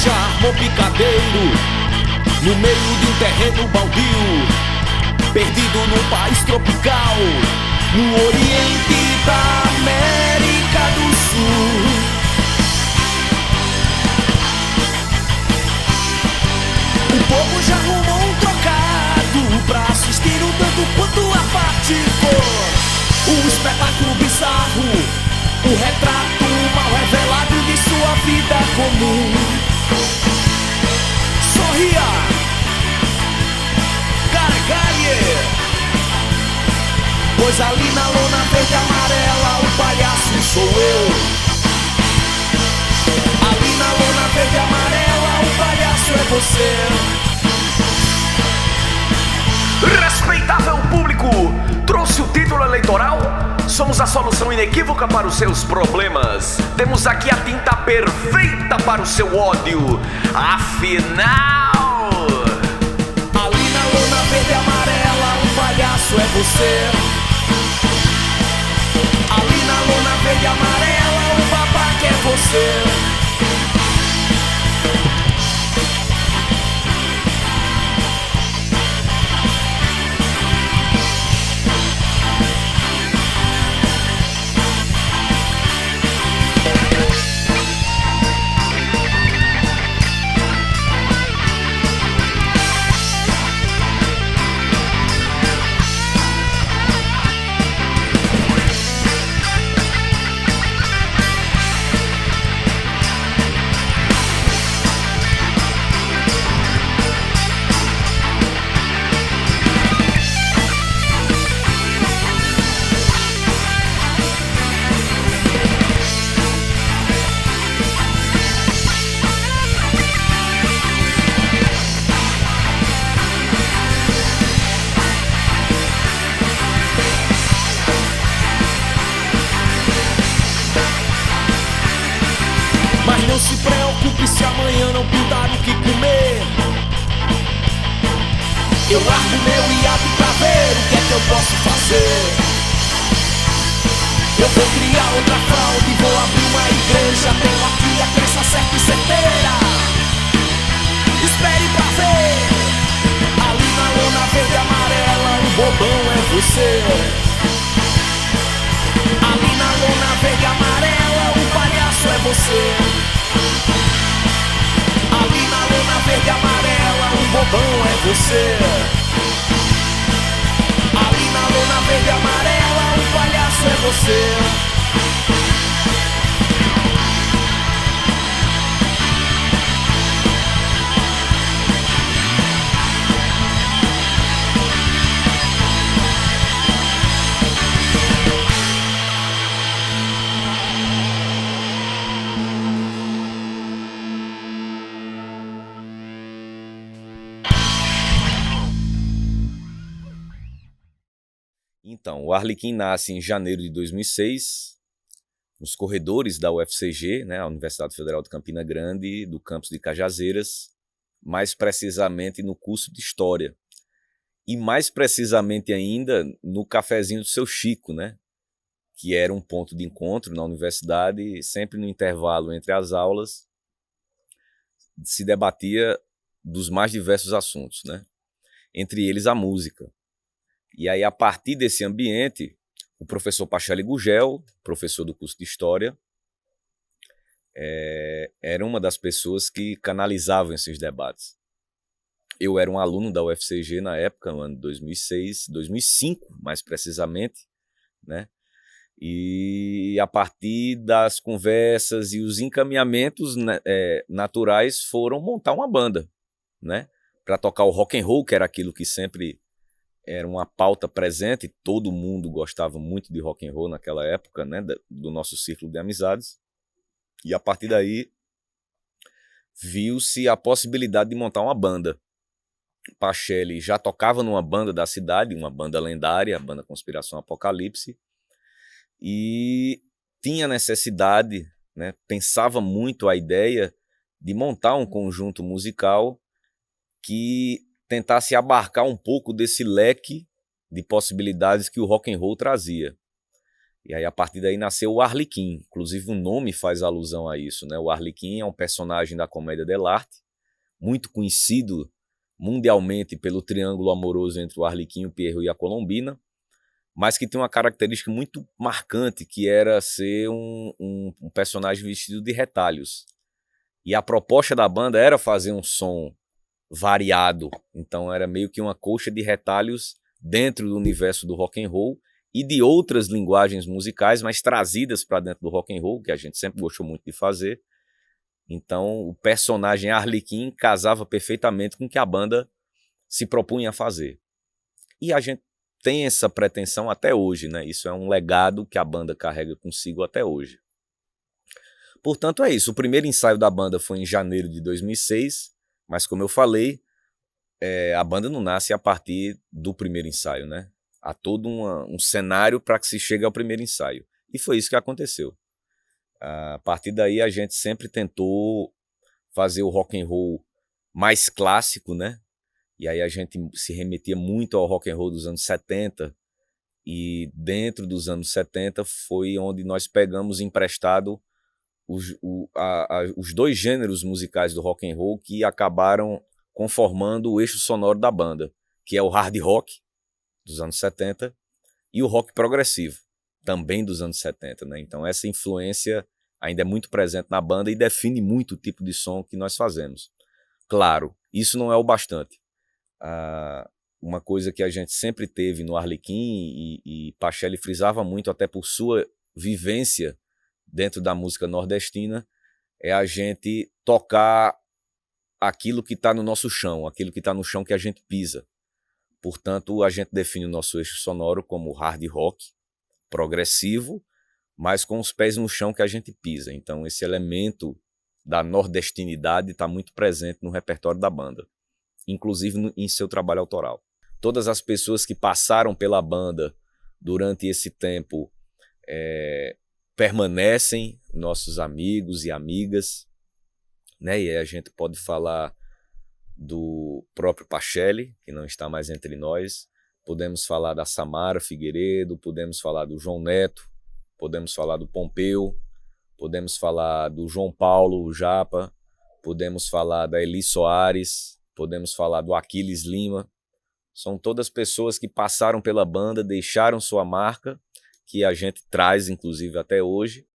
já armou picadeiro no meio de um terreno baldio, perdido num país tropical, no oriente da América do Sul. O povo já arrumou um trocado pra assistir o tanto quanto a parte for. Um espetáculo bizarro, um retrato mal revelado de sua vida comum. Sorria, gargalhe, pois ali na lona verde e amarela o palhaço sou eu. Ali na lona verde e amarela o palhaço é você. Respeitável público, trouxe o título eleitoral? Somos a solução inequívoca para os seus problemas. Temos aqui a tinta perfeita para o seu ódio. Afinal, ali na lona verde e amarela o palhaço é você. Ali na lona verde e amarela o babaca é você. Mas não se preocupe se amanhã não pintar o que comer. Eu largo meu iate pra ver o que é que eu posso fazer. Eu vou criar outra fraude, vou abrir uma igreja. Tenho aqui a crença certa e certeira. Espere pra ver. Ali na lona verde e amarela o bobão é você. Ali na lona verde e amarela o palhaço é você. Ali na lona verde e amarela o bobão é você. Ali na lona verde e amarela o palhaço é você. Então, o Arlequim nasce em janeiro de 2006, nos corredores da UFCG, né, a Universidade Federal de Campina Grande, do campus de Cajazeiras, mais precisamente no curso de História. E mais precisamente ainda no cafezinho do seu Chico, né, que era um ponto de encontro na universidade, sempre no intervalo entre as aulas, se debatia dos mais diversos assuntos, né, entre eles a música. E aí, a partir desse ambiente, o professor Pachelli Gugel, professor do curso de História, era uma das pessoas que canalizavam esses debates. Eu era um aluno da UFCG na época, no ano de 2006, 2005, mais precisamente, né? E a partir das conversas e os encaminhamentos naturais foram montar uma banda, né? Para tocar o rock and roll, que era aquilo que sempre era uma pauta presente, todo mundo gostava muito de rock and roll naquela época, né, do nosso círculo de amizades. E a partir daí viu-se a possibilidade de montar uma banda. Pachelli já tocava numa banda da cidade, uma banda lendária, a banda Conspiração Apocalipse, e tinha necessidade, né, pensava muito a ideia de montar um conjunto musical que tentasse abarcar um pouco desse leque de possibilidades que o rock and roll trazia. E aí, a partir daí, nasceu o Arlequim. Inclusive, o nome faz alusão a isso, né? O Arlequim é um personagem da comédia dell'arte, muito conhecido mundialmente pelo triângulo amoroso entre o Arlequim, o Pierrot e a Colombina, mas que tem uma característica muito marcante, que era ser um personagem vestido de retalhos. E a proposta da banda era fazer um som variado, então era meio que uma colcha de retalhos dentro do universo do rock and roll e de outras linguagens musicais, mas trazidas para dentro do rock and roll, que a gente sempre gostou muito de fazer. Então o personagem Arlequim casava perfeitamente com o que a banda se propunha a fazer. E a gente tem essa pretensão até hoje, né? Isso é um legado que a banda carrega consigo até hoje. Portanto, é isso. O primeiro ensaio da banda foi em janeiro de 2006, mas como eu falei, a banda não nasce a partir do primeiro ensaio, né? Há todo um cenário para que se chegue ao primeiro ensaio. E foi isso que aconteceu. A partir daí a gente sempre tentou fazer o rock and roll mais clássico, né? E aí a gente se remetia muito ao rock and roll dos anos 70, e dentro dos anos 70 foi onde nós pegamos emprestado os dois gêneros musicais do rock and roll que acabaram conformando o eixo sonoro da banda, que é o hard rock dos anos 70 e o rock progressivo, também dos anos 70, né? Então essa influência ainda é muito presente na banda e define muito o tipo de som que nós fazemos. Claro, isso não é o bastante. Uma coisa que a gente sempre teve no Arlequim, e Pachelli frisava muito, até por sua vivência dentro da música nordestina, é a gente tocar aquilo que está no nosso chão, aquilo que está no chão que a gente pisa. Portanto, a gente define o nosso eixo sonoro como hard rock, progressivo, mas com os pés no chão que a gente pisa. Então esse elemento da nordestinidade está muito presente no repertório da banda, inclusive em seu trabalho autoral. Todas as pessoas que passaram pela banda durante esse tempo permanecem nossos amigos e amigas, né? E aí a gente pode falar do próprio Pachelli, que não está mais entre nós, podemos falar da Samara Figueiredo, podemos falar do João Neto, podemos falar do Pompeu, podemos falar do João Paulo, o Japa, podemos falar da Eli Soares, podemos falar do Aquiles Lima. São todas pessoas que passaram pela banda, deixaram sua marca, que a gente traz, inclusive, até hoje.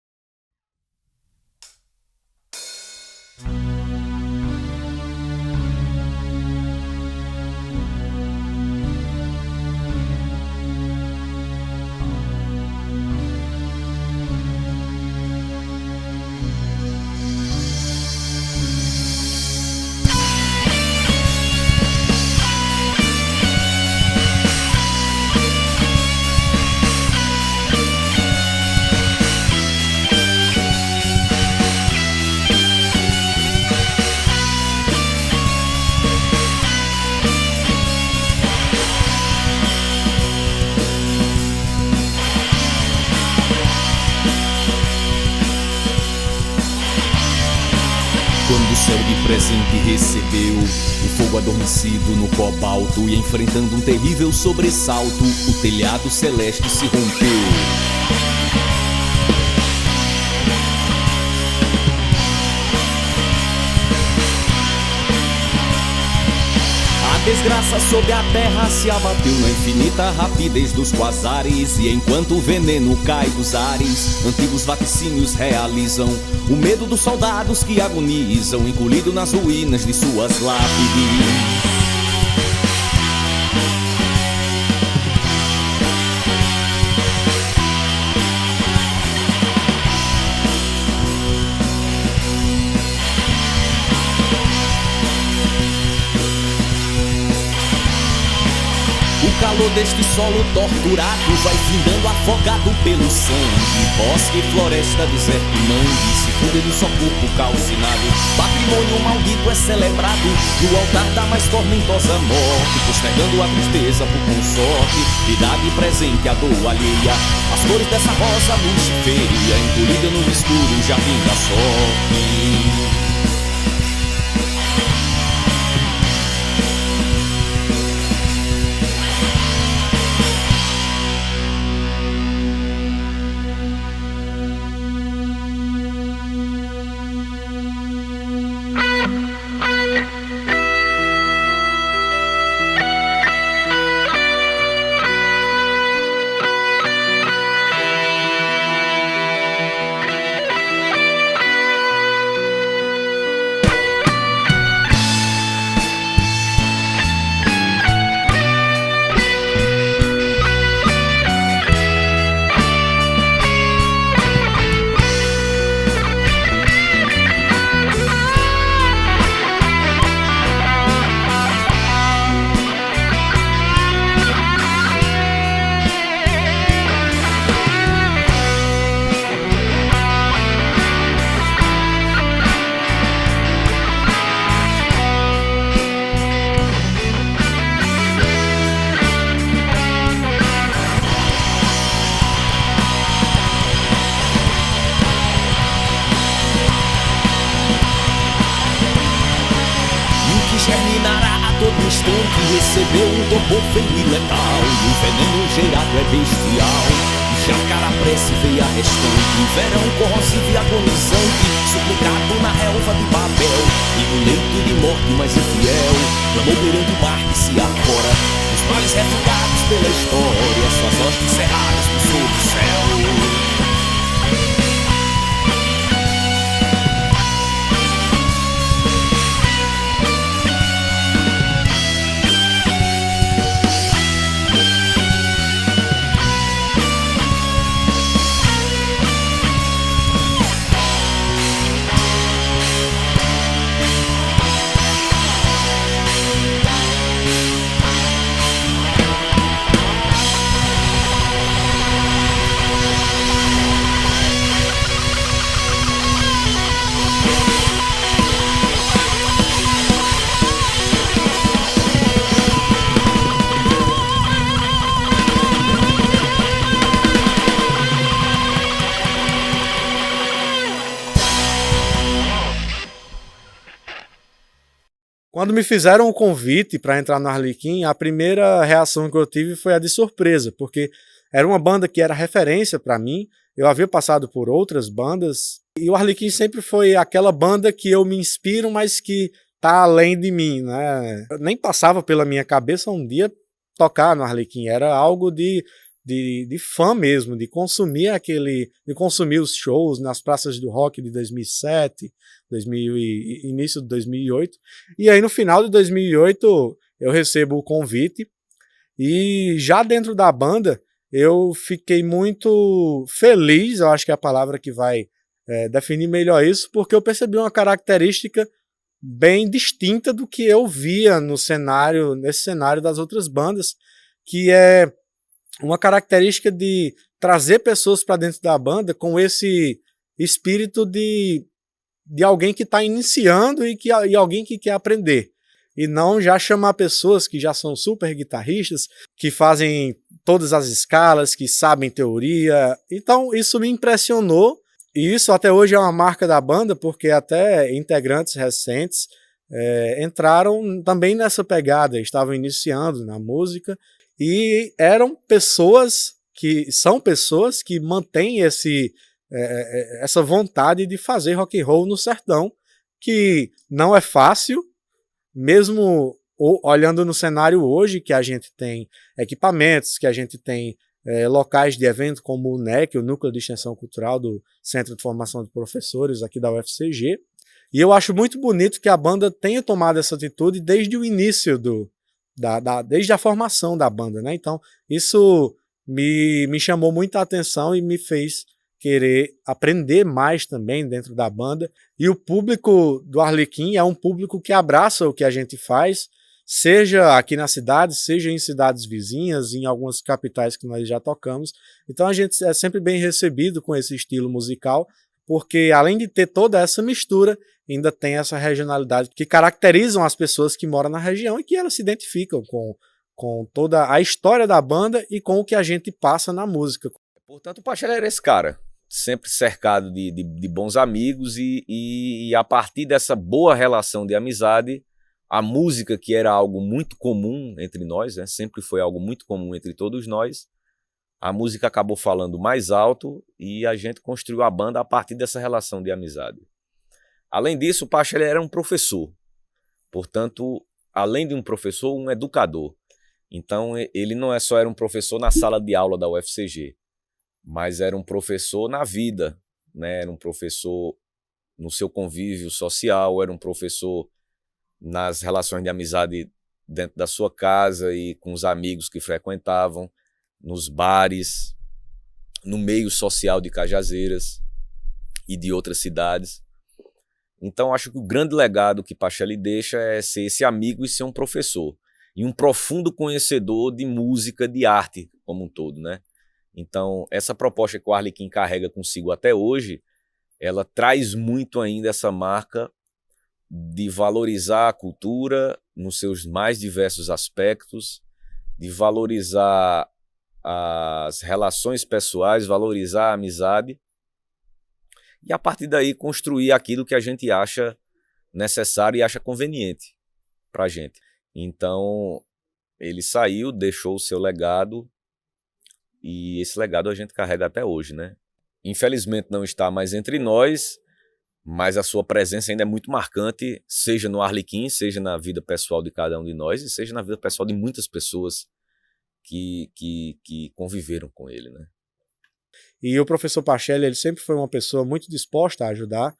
Quando o céu de presente recebeu o fogo adormecido no cobalto, e enfrentando um terrível sobressalto, o telhado celeste se rompeu. A desgraça sobre a terra se abateu na infinita rapidez dos quasares, e enquanto o veneno cai dos ares, antigos vaticínios realizam o medo dos soldados que agonizam, encolhido nas ruínas de suas lápides. O calor deste solo torturado vai findando afogado pelo sangue. Bosque, floresta, deserto, mangue se fundem no só corpo calcinado. Patrimônio maldito é celebrado no altar da mais tormentosa morte, postergando a tristeza por consorte, idade presente a dor alheia. As cores dessa rosa luciféria, encolhida no escuro jardim da sorte. germinará a todo instante. Recebeu um torpor feio e letal, e o veneno gerado é bestial. O jacaré prece veia restante, o verão corrosivo e agonizante, suplicado na relva de Babel, e no leito de morte mais infiel, clamou perante o mar que se afora, os males refugados pela história, suas hostes cerradas por sob o céu. Quando me fizeram o convite para entrar no Arlequim, a primeira reação que eu tive foi a de surpresa, porque era uma banda que era referência para mim, eu havia passado por outras bandas, e o Arlequim sempre foi aquela banda que eu me inspiro, mas que tá além de mim, né? Nem passava pela minha cabeça um dia tocar no Arlequim, era algo de fã mesmo, de consumir de consumir os shows nas praças do rock de 2007, início de 2008, e aí no final de 2008 eu recebo o convite, e já dentro da banda eu fiquei muito feliz, eu acho que é a palavra que vai definir melhor isso, porque eu percebi uma característica bem distinta do que eu via nesse cenário das outras bandas, que é uma característica de trazer pessoas para dentro da banda com esse espírito de alguém que está iniciando e alguém que quer aprender. E não já chamar pessoas que já são super guitarristas, que fazem todas as escalas, que sabem teoria. Então isso me impressionou, e isso até hoje é uma marca da banda, porque até integrantes recentes entraram também nessa pegada, estavam iniciando na música, e eram pessoas que mantêm essa vontade de fazer rock and roll no sertão, que não é fácil, mesmo olhando no cenário hoje, que a gente tem equipamentos, que a gente tem locais de evento como o NEC, o Núcleo de Extensão Cultural do Centro de Formação de Professores aqui da UFCG, e eu acho muito bonito que a banda tenha tomado essa atitude desde o início desde a formação da banda, né? Então isso me chamou muita atenção e me fez querer aprender mais também dentro da banda. E o público do Arlequim é um público que abraça o que a gente faz, seja aqui na cidade, seja em cidades vizinhas, em algumas capitais que nós já tocamos. Então a gente é sempre bem recebido com esse estilo musical, porque além de ter toda essa mistura, ainda tem essa regionalidade que caracterizam as pessoas que moram na região e que elas se identificam com toda a história da banda e com o que a gente passa na música. Portanto, o Pachelli era esse cara, sempre cercado de bons amigos, e a partir dessa boa relação de amizade, a música, que era algo muito comum entre nós, né, sempre foi algo muito comum entre todos nós, a música acabou falando mais alto e a gente construiu a banda a partir dessa relação de amizade. Além disso, o Pachelli era um professor, portanto, além de um professor, um educador. Então, ele não só era um professor na sala de aula da UFCG, mas era um professor na vida, né? Era um professor no seu convívio social, era um professor nas relações de amizade dentro da sua casa e com os amigos que frequentavam, nos bares, no meio social de Cajazeiras e de outras cidades. Então, acho que o grande legado que Pachelli deixa é ser esse amigo e ser um professor, e um profundo conhecedor de música, de arte como um todo, né? Então, essa proposta que o Arlequim carrega consigo até hoje, ela traz muito ainda essa marca de valorizar a cultura nos seus mais diversos aspectos, de valorizar as relações pessoais, valorizar a amizade, e a partir daí construir aquilo que a gente acha necessário e acha conveniente. pra gente. Então, ele saiu, deixou o seu legado, e esse legado a gente carrega até hoje, né? Infelizmente não está mais entre nós, mas a sua presença ainda é muito marcante, seja no Arlequim, seja na vida pessoal de cada um de nós, e seja na vida pessoal de muitas pessoas que conviveram com ele, né? E o professor Pachelli, ele sempre foi uma pessoa muito disposta a ajudar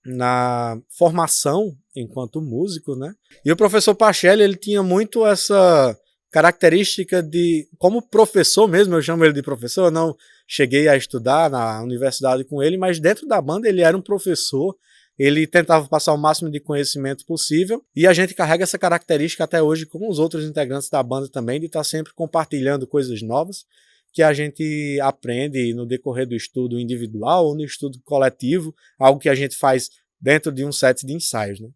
na formação enquanto músico, né? E o professor Pachelli, ele tinha muito essa característica de, como professor mesmo, eu chamo ele de professor, eu não cheguei a estudar na universidade com ele, mas dentro da banda ele era um professor, ele tentava passar o máximo de conhecimento possível, e a gente carrega essa característica até hoje com os outros integrantes da banda também, de estar sempre compartilhando coisas novas, que a gente aprende no decorrer do estudo individual ou no estudo coletivo, algo que a gente faz dentro de um set de ensaios, né?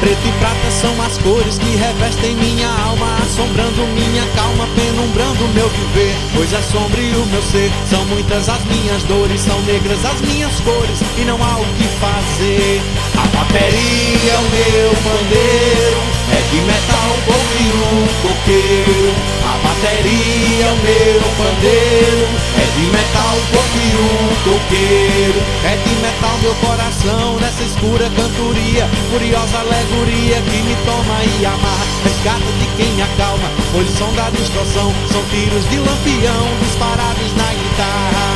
Preto e prata são as cores que revestem minha alma, assombrando minha calma, penumbrando meu viver. Pois a sombra e o meu ser são muitas as minhas dores, são negras as minhas cores e não há o que fazer. A bateria é o meu pandeiro, é de metal, e um coqueiro. A bateria é o meu pandeiro, é de metal, e um coqueiro. É de metal meu coração nessa escura cantoria, furiosa alegoria que me toma e amarra. Resgata de quem me acalma, pois o som da distorção são tiros de lampião disparados na guitarra.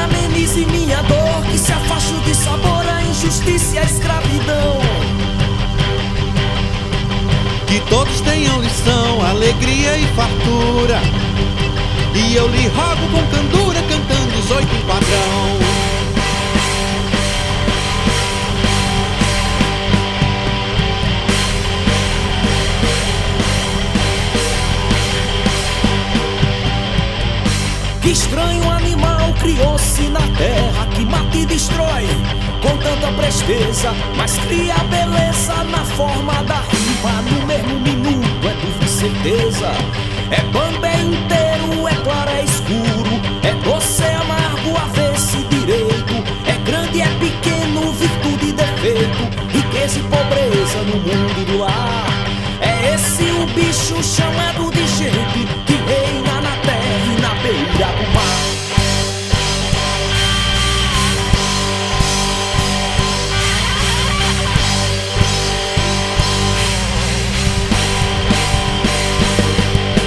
Amenize minha dor, que se afaste de sabor a injustiça e a escravidão. Que todos tenham lição, alegria e fartura, e eu lhe rogo com candura, cantando os 8 em padrão. Que estranho animal criou-se na terra, que mata e destrói com tanta presteza, mas cria beleza na forma da rima. No mesmo minuto é dúvida e certeza, é banda é inteiro, é claro, é escuro, é doce, é amargo, avesso e direito, é grande, é pequeno, virtude e defeito, riqueza e pobreza no mundo do lar. É esse o bicho chamado de gente, que reina na terra e na beira do mar.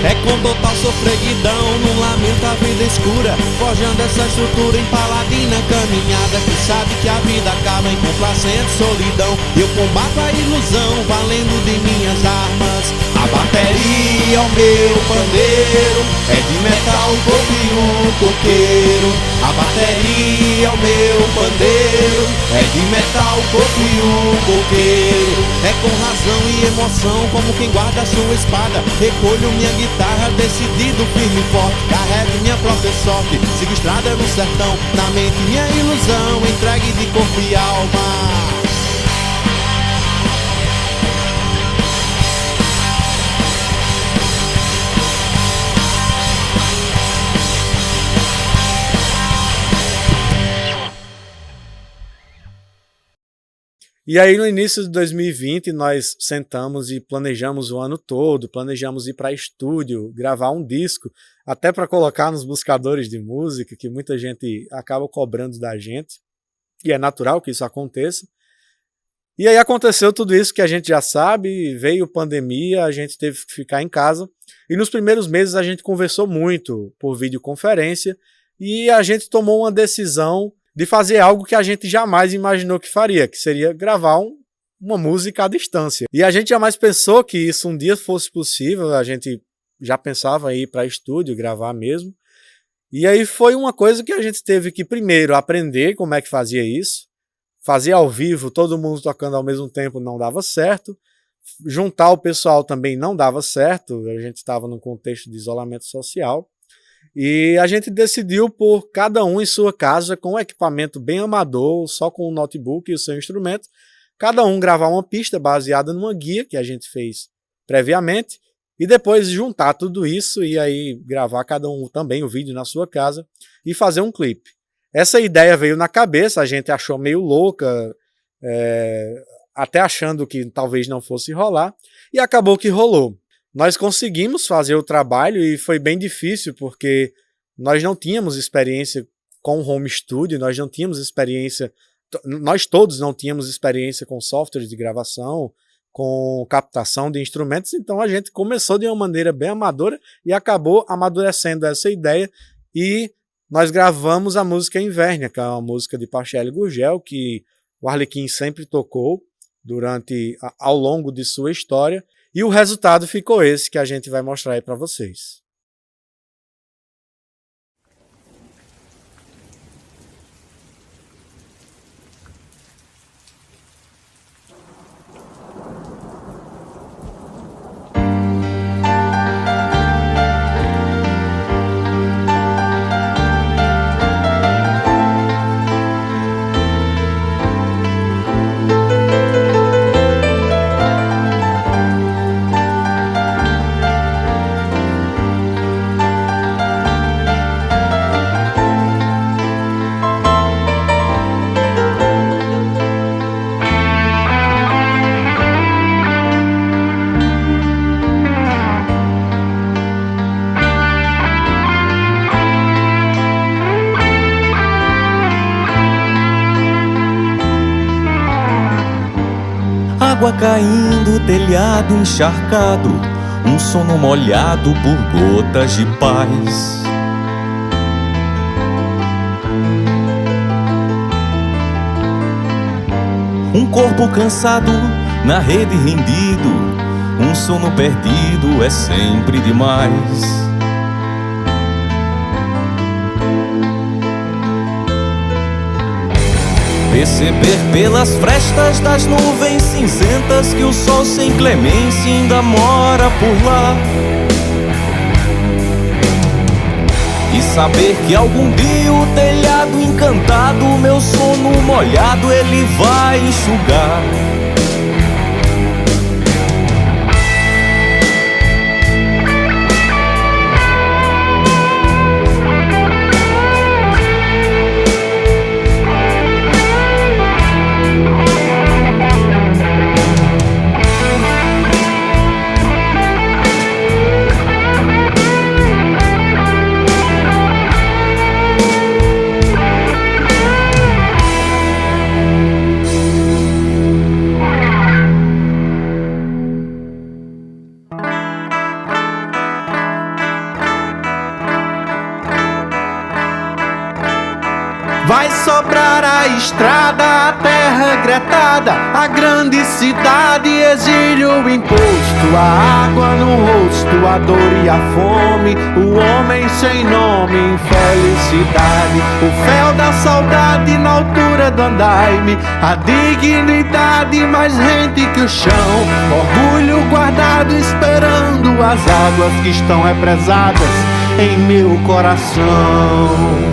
É com total sofreguidão, num lamento a vida escura, forjando essa estrutura em paladina caminhada, que sabe que a vida acaba em complacente solidão. Eu combato a ilusão, valendo de minhas armas. A bateria é o meu pandeiro, é de metal, e um coqueiro. A bateria é o meu pandeiro, é de metal, e um coqueiro. É com razão e emoção, como quem guarda a sua espada, recolho minha guitarra, decidido, firme e forte, carrego minha própria sorte, sigo estrada no sertão, na mente minha ilusão, entregue de corpo e alma. E aí, no início de 2020, nós sentamos e planejamos o ano todo, planejamos ir para estúdio, gravar um disco, até para colocar nos buscadores de música, que muita gente acaba cobrando da gente, e é natural que isso aconteça. E aí aconteceu tudo isso que a gente já sabe, veio pandemia, a gente teve que ficar em casa, e nos primeiros meses a gente conversou muito por videoconferência, e a gente tomou uma decisão de fazer algo que a gente jamais imaginou que faria, que seria gravar uma música à distância. E a gente jamais pensou que isso um dia fosse possível, a gente já pensava em ir para estúdio, gravar mesmo. E aí foi uma coisa que a gente teve que primeiro aprender como é que fazia isso, fazer ao vivo, todo mundo tocando ao mesmo tempo não dava certo, juntar o pessoal também não dava certo, a gente estava num contexto de isolamento social. E a gente decidiu por cada um em sua casa, com um equipamento bem amador, só com o notebook e o seu instrumento, cada um gravar uma pista baseada numa guia que a gente fez previamente, e depois juntar tudo isso e aí gravar cada um também o vídeo na sua casa e fazer um clipe. Essa ideia veio na cabeça, a gente achou meio louca, até achando que talvez não fosse rolar, e acabou que rolou. Nós conseguimos fazer o trabalho e foi bem difícil porque nós não tínhamos experiência com home studio, nós não tínhamos experiência, nós todos não tínhamos experiência com softwares de gravação, com captação de instrumentos, então a gente começou de uma maneira bem amadora e acabou amadurecendo essa ideia e nós gravamos a música Invérnia, que é uma música de Pachelli Gurgel, que o Arlequim sempre tocou ao longo de sua história. E o resultado ficou esse que a gente vai mostrar aí para vocês. Água caindo, telhado encharcado, um sono molhado por gotas de paz. Um corpo cansado, na rede rendido, um sono perdido é sempre demais. Perceber pelas frestas das nuvens cinzentas que o sol sem clemência ainda mora por lá. E saber que algum dia o telhado encantado, meu sono molhado, ele vai enxugar. Vai sobrar a estrada, a terra gretada, a grande cidade, exílio imposto, a água no rosto, a dor e a fome, o homem sem nome, infelicidade, o fel da saudade na altura do andaime, a dignidade mais rente que o chão, orgulho guardado esperando as águas que estão represadas em meu coração.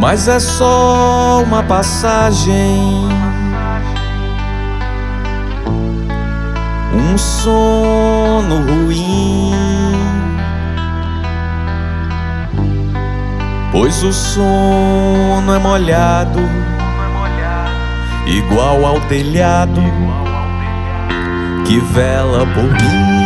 mas é só uma passagem, um sono ruim, pois o sono é molhado, igual ao telhado que vela por mim.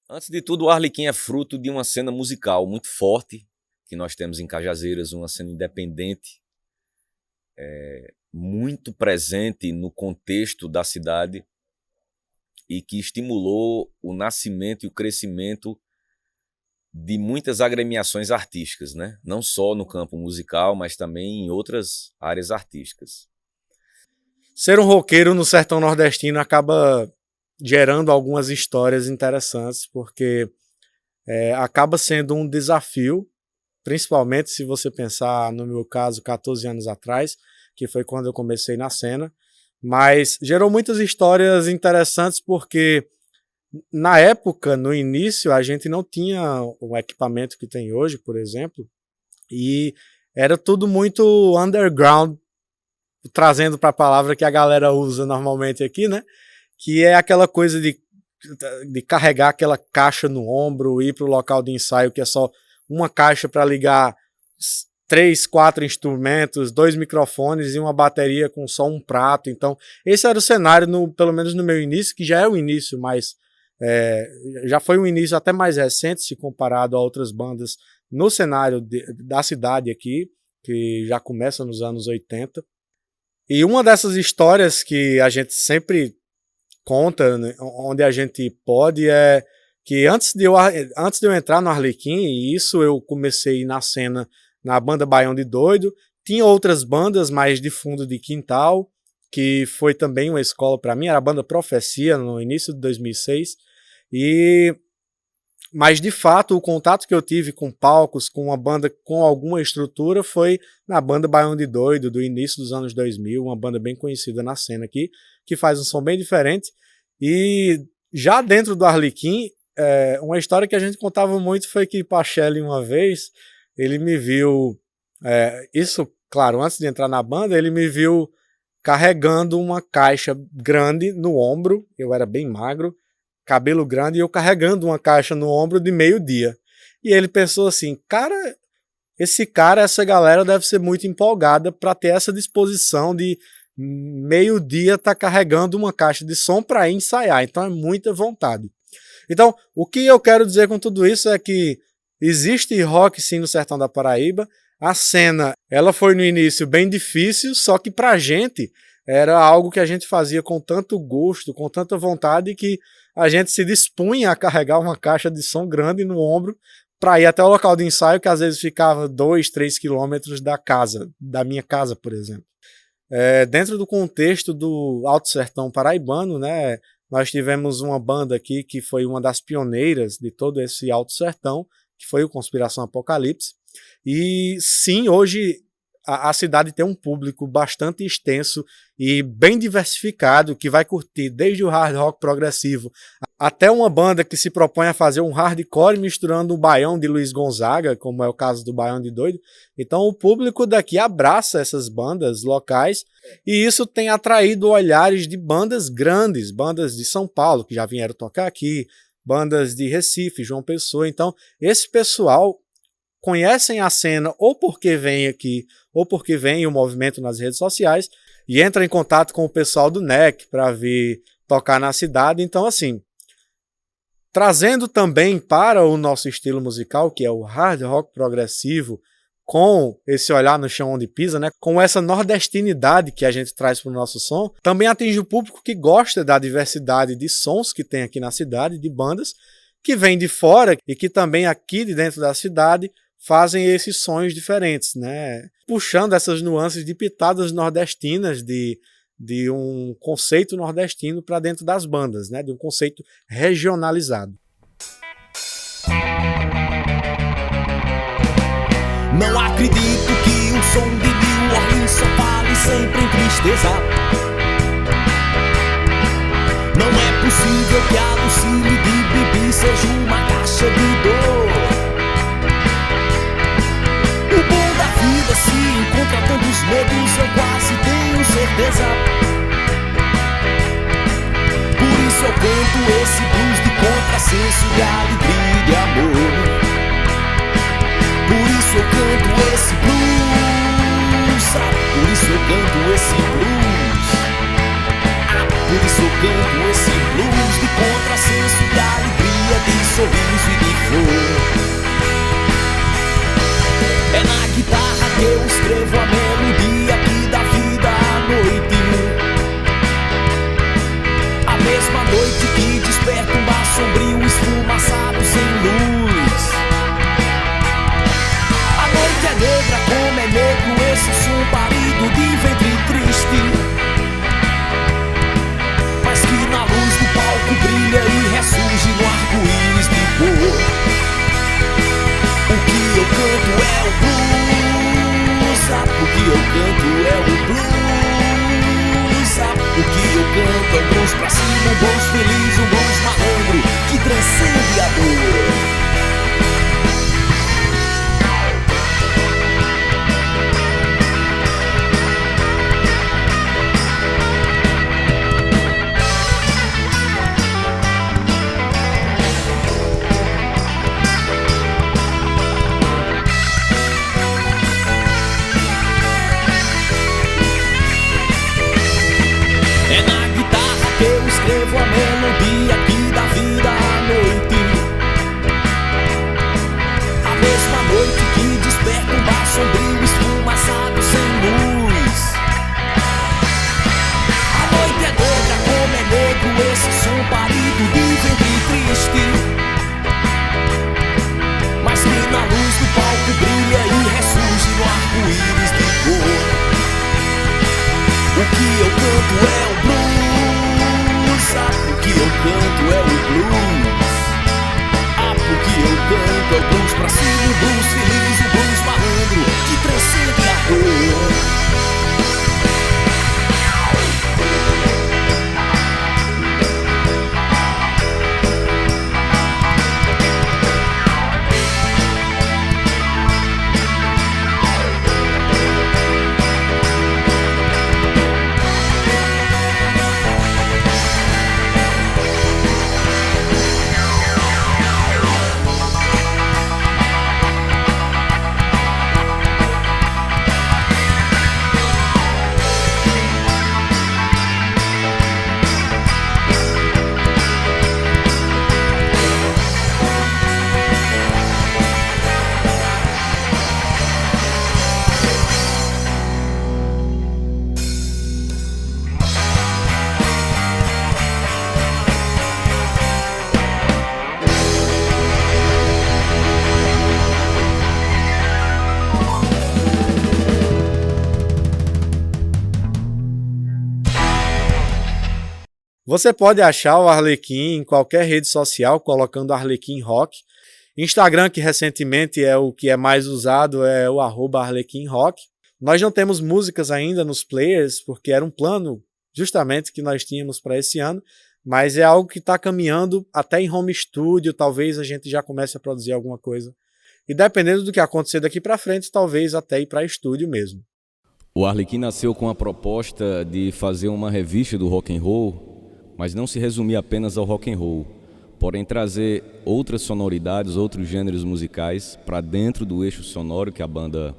Antes de tudo, o Arlequim é fruto de uma cena musical muito forte que nós temos em Cajazeiras, uma cena independente, muito presente no contexto da cidade e que estimulou o nascimento e o crescimento de muitas agremiações artísticas, né? Não só no campo musical, mas também em outras áreas artísticas. Ser um roqueiro no sertão nordestino acaba gerando algumas histórias interessantes, porque acaba sendo um desafio, principalmente se você pensar, no meu caso, 14 anos atrás, que foi quando eu comecei na cena, mas gerou muitas histórias interessantes porque na época, no início, a gente não tinha o equipamento que tem hoje, por exemplo, e era tudo muito underground, trazendo para a palavra que a galera usa normalmente aqui, né? Que é aquela coisa de carregar aquela caixa no ombro, ir para o local de ensaio, que é só uma caixa para ligar 3, 4 instrumentos, 2 microfones e uma bateria com só um prato. Então, esse era o cenário, pelo menos no meu início, que já é o início, mas já foi um início até mais recente, se comparado a outras bandas no cenário da cidade aqui, que já começa nos anos 80. E uma dessas histórias que a gente sempre conta, né, onde a gente pode, é que antes de eu entrar no Arlequim, e isso eu comecei na cena na banda Baião de Doido, tinha outras bandas mais de fundo de quintal, que foi também uma escola para mim, era a banda Profecia, no início de 2006, mas de fato o contato que eu tive com palcos, com uma banda com alguma estrutura, foi na banda Baião de Doido, do início dos anos 2000, uma banda bem conhecida na cena aqui, que faz um som bem diferente. E já dentro do Arlequim, uma história que a gente contava muito foi que Pachelli, uma vez, ele me viu, isso, claro, antes de entrar na banda, ele me viu carregando uma caixa grande no ombro, eu era bem magro, cabelo grande, e eu carregando uma caixa no ombro de meio-dia. E ele pensou assim, essa galera deve ser muito empolgada para ter essa disposição de meio-dia tá carregando uma caixa de som para ensaiar, então é muita vontade. Então, o que eu quero dizer com tudo isso é que existe rock sim no sertão da Paraíba, a cena, ela foi no início bem difícil, só que pra gente era algo que a gente fazia com tanto gosto, com tanta vontade, que a gente se dispunha a carregar uma caixa de som grande no ombro para ir até o local de ensaio, que às vezes ficava 2, 3 quilômetros da minha casa, por exemplo. Dentro do contexto do Alto Sertão paraibano, né, nós tivemos uma banda aqui que foi uma das pioneiras de todo esse Alto Sertão, que foi o Conspiração Apocalipse. E sim, hoje a cidade tem um público bastante extenso e bem diversificado, que vai curtir desde o hard rock progressivo até uma banda que se propõe a fazer um hardcore misturando o baião de Luiz Gonzaga, como é o caso do Baião de Doido. Então o público daqui abraça essas bandas locais e isso tem atraído olhares de bandas grandes, bandas de São Paulo, que já vieram tocar aqui, bandas de Recife, João Pessoa. Então esse pessoal conhecem a cena ou porque vem aqui, ou porque vem o movimento nas redes sociais e entra em contato com o pessoal do NEC para vir tocar na cidade. Então, assim, trazendo também para o nosso estilo musical, que é o hard rock progressivo, com esse olhar no chão onde pisa, né? Com essa nordestinidade que a gente traz para o nosso som, também atinge o público que gosta da diversidade de sons que tem aqui na cidade, de bandas, que vêm de fora e que também aqui de dentro da cidade fazem esses sons diferentes, né? Puxando essas nuances de pitadas nordestinas, de um conceito nordestino para dentro das bandas, né? De um conceito regionalizado. Não acredito que o som de New Orleans só fale sempre em tristeza. Não é possível que a Lucille de Bibi seja uma caixa de dor. O bom da vida se encontra tantos medos, eu quase tenho certeza. Por isso eu canto esse blues de contrassenso, de alegria e de amor. Por isso eu canto esse blues, sabe? Por isso eu canto esse blues. Por isso eu canto esse blues de contrassenso, de alegria, de sorriso e de flor. É na guitarra que eu escrevo a melodia que dá vida à noite. A mesma noite que desperta um bar sombrio, esfumaçado, sem luz. A noite é negra como é negro esse som parido de ventre triste, mas que na luz do palco brilha e ressurge no arco-íris de cor. O que eu canto é o blues, sabe? O que eu canto é o blues, sabe? O que eu canto é o blues pra cima, um blues feliz, um blues malandro que transcende a dor. Escrevo a melodia que dá vida à noite. A mesma noite que desperta um bar sombrio, esfumaçado, sem luz. A noite é negra como é negro esse som parido de ventre triste, mas que na luz do palco brilha e ressurge no arco-íris de cor. O que eu canto é o blues, o que eu canto é o blues. Porque eu canto é o blues pra cima, o blues feliz, o blues malandro que transcende a dor. Você pode achar o Arlequim em qualquer rede social colocando Arlequim Rock. Instagram, que recentemente é o que é mais usado, é o @ArlequimRock. Nós não temos músicas ainda nos players, porque era um plano justamente que nós tínhamos para esse ano, mas é algo que está caminhando até em home studio, talvez a gente já comece a produzir alguma coisa. E dependendo do que acontecer daqui para frente, talvez até ir para estúdio mesmo. O Arlequim nasceu com a proposta de fazer uma revista do rock and roll, mas não se resumir apenas ao rock and roll, porém trazer outras sonoridades, outros gêneros musicais para dentro do eixo sonoro que a banda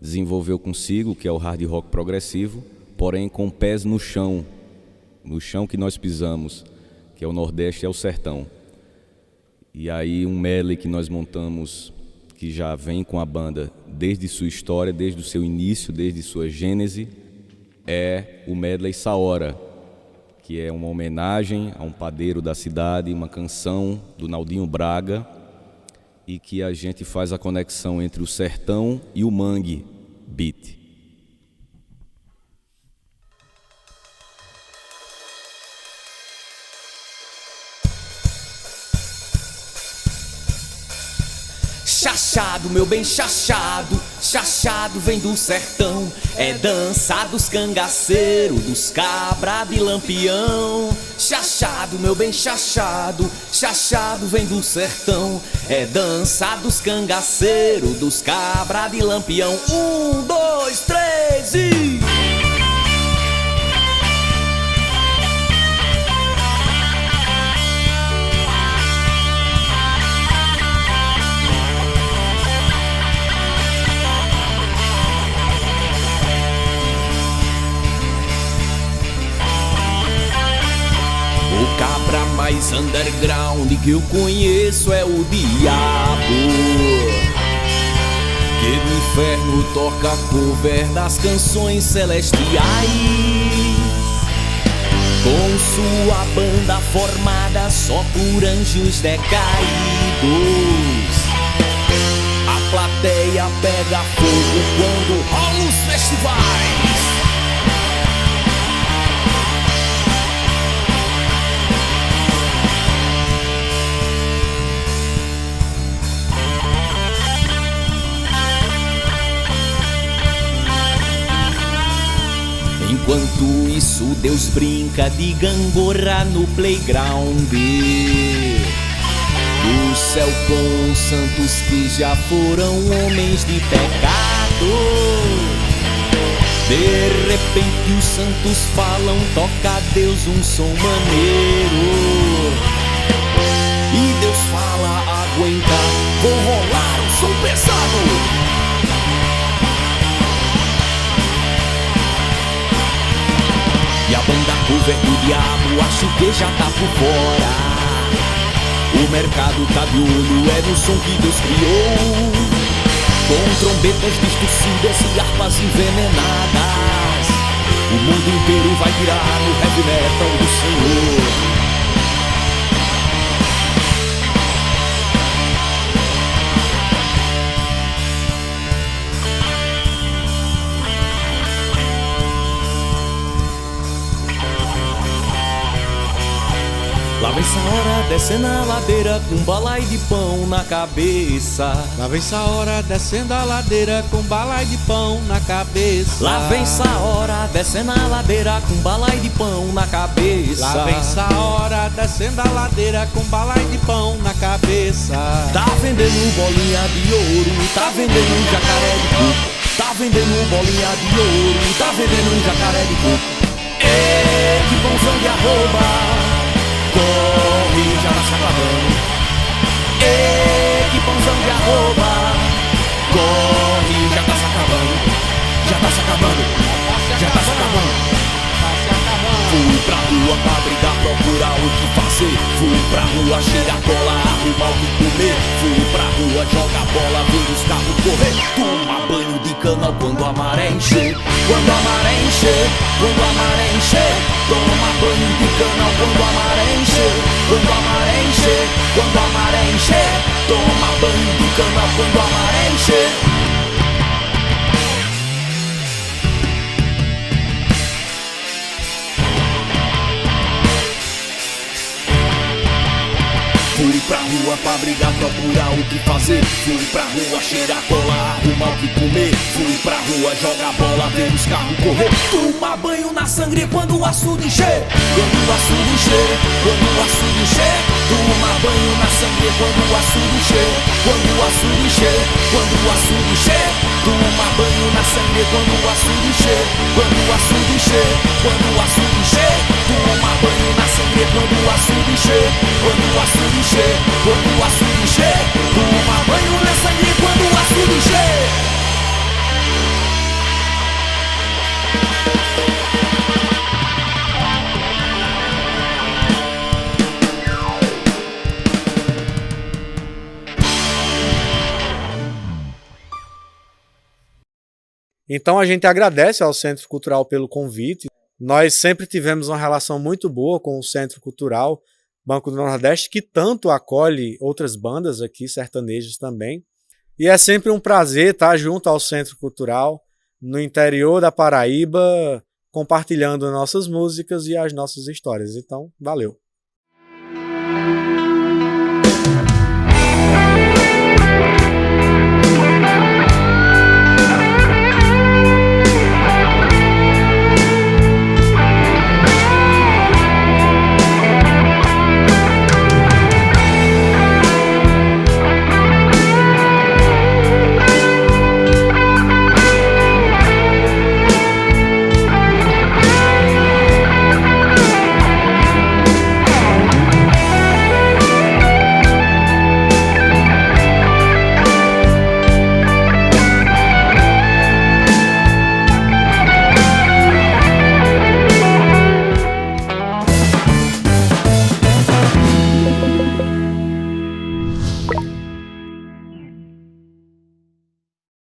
desenvolveu consigo, que é o hard rock progressivo, porém com pés no chão que nós pisamos, que é o Nordeste e é o Sertão. E aí um medley que nós montamos, que já vem com a banda desde sua história, desde o seu início, desde sua gênese, é o medley Saora, que é uma homenagem a um padeiro da cidade, uma canção do Naldinho Braga, e que a gente faz a conexão entre o sertão e o mangue beat. Chachado, meu bem chachado, chachado vem do sertão. É dança dos cangaceiros, dos cabra de lampião. Chachado, meu bem chachado, chachado vem do sertão. É dança dos cangaceiros, dos cabra de lampião. 1, 2, 3 e... O cabra mais underground que eu conheço é o diabo, que no inferno toca cover das canções celestiais, com sua banda formada só por anjos decaídos. A plateia pega fogo quando rola os festivais. Enquanto isso, Deus brinca de gangorra no playground do céu com os santos que já foram homens de pecado. De repente os santos falam, toca a Deus um som maneiro. E Deus fala, aguenta, vou rolar um som pesado. E a banda cover do diabo acho que já tá por fora. O mercado tá de olho, é no som que Deus criou, com trombetas distorcidas e harpas envenenadas. O mundo inteiro vai virar no heavy metal do Senhor. Lá vem Saora descendo a ladeira com balai de pão na cabeça. Lá vem Saora descendo a ladeira com balai de pão na cabeça. Lá vem Saora descendo a ladeira com balai de pão na cabeça. Lá vem Saora descendo a ladeira com balai de pão na cabeça. Tá vendendo bolinha de ouro, tá vendendo jacaré de coco. Tá vendendo bolinha de ouro, tá vendendo jacaré de coco. Ê, que pãozão de arroba, corre, já tá se acabando. Ê, que pãozão de arroba, corre, já tá se acabando. Já tá se acabando, já tá se acabando. Fui pra rua pra brigar, procurar o que fazer. Fui pra rua cheirar cola, arrumar o que comer. Fui pra rua jogar bola, ver os carros correr. Tomar banho de canal quando a maré encher. Quando a maré encher, quando a maré encher. Toma banho de canal quando a maré encher. Quando a maré encher, quando a maré encher. Toma banho de canal quando a maré encher. Fui pra rua pra brigar, procurar o que fazer. Fui pra rua cheirar cola, arrumar o que comer. Fui pra rua jogar bola, ver os carros correr. Tomar banho na sangre quando o açude encher. Quando o açude encher, quando o açude encher. Tomar banho na sangre quando o açude encher. Quando o açude encher, quando o açude encher. Tomar banho na sangre quando o açude encher. Quando o açude encher, quando o açude encher. Tomar banho na sangre quando o açude encher. Quando o açude encher, quando o açude encher. Toma banho na sangue quando o açude encher. Então a gente agradece ao Centro Cultural pelo convite. Nós sempre tivemos uma relação muito boa com o Centro Cultural Banco do Nordeste, que tanto acolhe outras bandas aqui, sertanejas também. E é sempre um prazer estar junto ao Centro Cultural, no interior da Paraíba, compartilhando nossas músicas e as nossas histórias. Então, valeu!